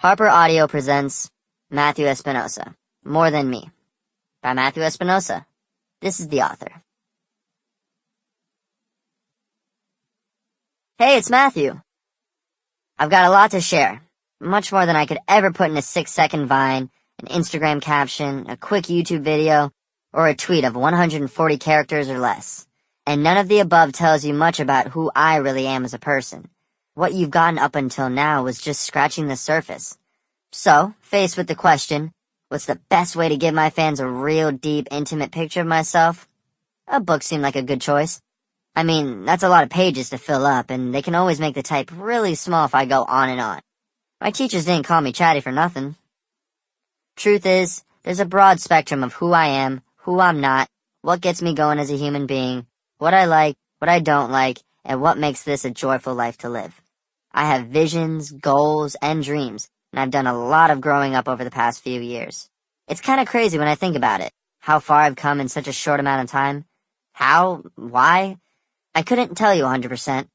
Harper Audio presents Matthew Espinosa, More Than Me, by Matthew Espinosa. This is the author. Hey, it's Matthew. I've got a lot to share, much more than I could ever put in a 6-second Vine, an Instagram caption, a quick YouTube video, or a tweet of 140 characters or less. And none of the above tells you much about who I really am as a person. What you've gotten up until now was just scratching the surface. So, faced with the question, what's the best way to give my fans a real, deep, intimate picture of myself? A book seemed like a good choice. I mean, that's a lot of pages to fill up, and they can always make the type really small if I go on and on. My teachers didn't call me chatty for nothing. Truth is, there's a broad spectrum of who I am, who I'm not, what gets me going as a human being, what I like, what I don't like, and what makes this a joyful life to live. I have visions, goals, and dreams, and I've done a lot of growing up over the past few years. It's kind of crazy when I think about it, how far I've come in such a short amount of time. How? Why? I couldn't tell you 100%.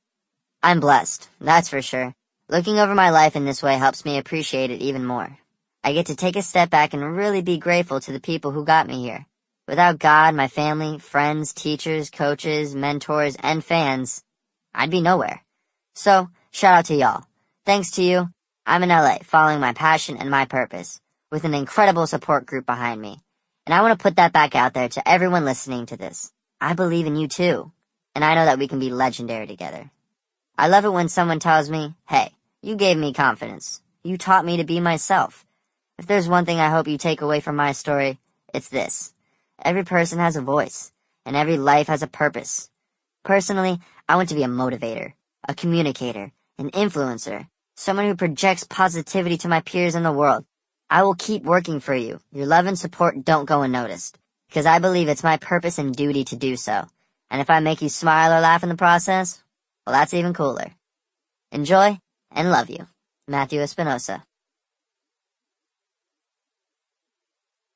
I'm blessed, that's for sure. Looking over my life in this way helps me appreciate it even more. I get to take a step back and really be grateful to the people who got me here. Without God, my family, friends, teachers, coaches, mentors, and fans, I'd be nowhere. So, shout out to y'all. Thanks to you, I'm in LA following my passion and my purpose, with an incredible support group behind me. And I want to put that back out there to everyone listening to this. I believe in you too, and I know that we can be legendary together. I love it when someone tells me, hey, you gave me confidence. You taught me to be myself. If there's one thing I hope you take away from my story, it's this. Every person has a voice, and every life has a purpose. Personally, I want to be a motivator, a communicator, an influencer, someone who projects positivity to my peers in the world. I will keep working for you. Your love and support don't go unnoticed, because I believe it's my purpose and duty to do so. And if I make you smile or laugh in the process, well, that's even cooler. Enjoy, and love you. Matthew Espinosa.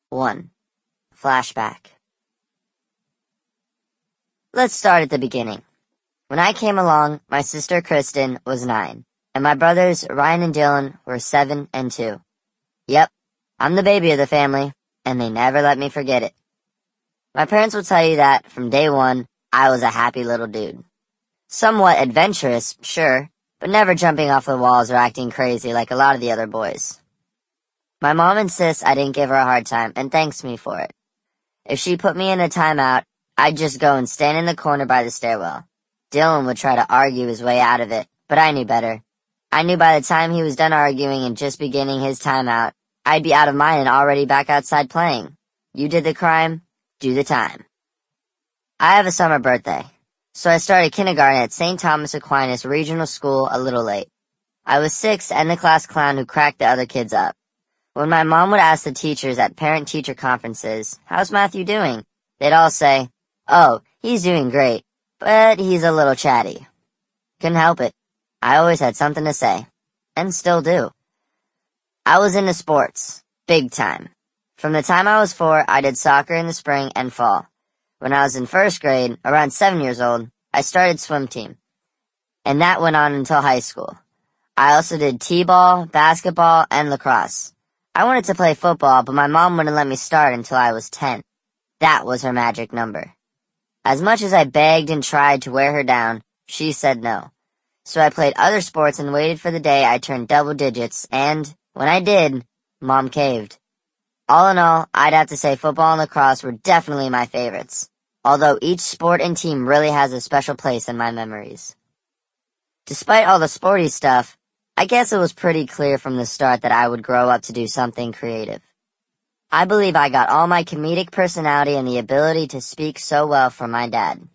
1. Flashback. Let's start at the beginning. When I came along, my sister Kristen was 9, and my brothers Ryan and Dylan were 7 and 2. Yep, I'm the baby of the family, and they never let me forget it. My parents will tell you that, from day one, I was a happy little dude. Somewhat adventurous, sure, but never jumping off the walls or acting crazy like a lot of the other boys. My mom insists I didn't give her a hard time, and thanks me for it. If she put me in a timeout, I'd just go and stand in the corner by the stairwell. Dylan would try to argue his way out of it, but I knew better. I knew by the time he was done arguing and just beginning his timeout, I'd be out of mine and already back outside playing. You did the crime, do the time. I have a summer birthday, so I started kindergarten at St. Thomas Aquinas Regional School a little late. I was 6 and the class clown who cracked the other kids up. When my mom would ask the teachers at parent-teacher conferences, how's Matthew doing? They'd all say, oh, he's doing great, but he's a little chatty. Couldn't help it. I always had something to say. And still do. I was into sports. Big time. From the time I was 4, I did soccer in the spring and fall. When I was in 1st grade, around 7 years old, I started swim team. And that went on until high school. I also did t-ball, basketball, and lacrosse. I wanted to play football, but my mom wouldn't let me start until I was 10. That was her magic number. As much as I begged and tried to wear her down, she said no. So I played other sports and waited for the day I turned double digits, and, when I did, Mom caved. All in all, I'd have to say football and lacrosse were definitely my favorites, although each sport and team really has a special place in my memories. Despite all the sporty stuff, I guess it was pretty clear from the start that I would grow up to do something creative. I believe I got all my comedic personality and the ability to speak so well from my dad.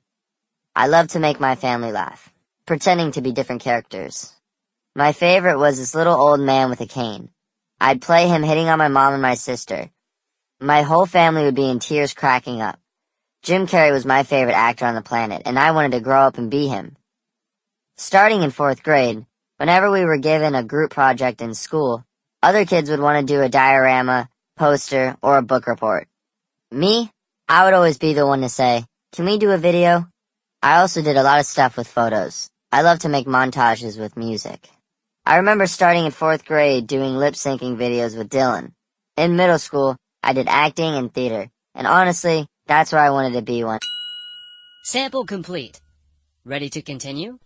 I loved to make my family laugh, pretending to be different characters. My favorite was this little old man with a cane. I'd play him hitting on my mom and my sister. My whole family would be in tears cracking up. Jim Carrey was my favorite actor on the planet, and I wanted to grow up and be him. Starting in 4th grade, whenever we were given a group project in school, other kids would want to do a diorama, poster, or a book report. Me, I would always be the one to say, can we do a video? I also did a lot of stuff with photos. I love to make montages with music. I remember starting in 4th grade doing lip-syncing videos with Dylan. In middle school, I did acting and theater, and honestly, that's where I wanted to be one. Sample complete. Ready to continue?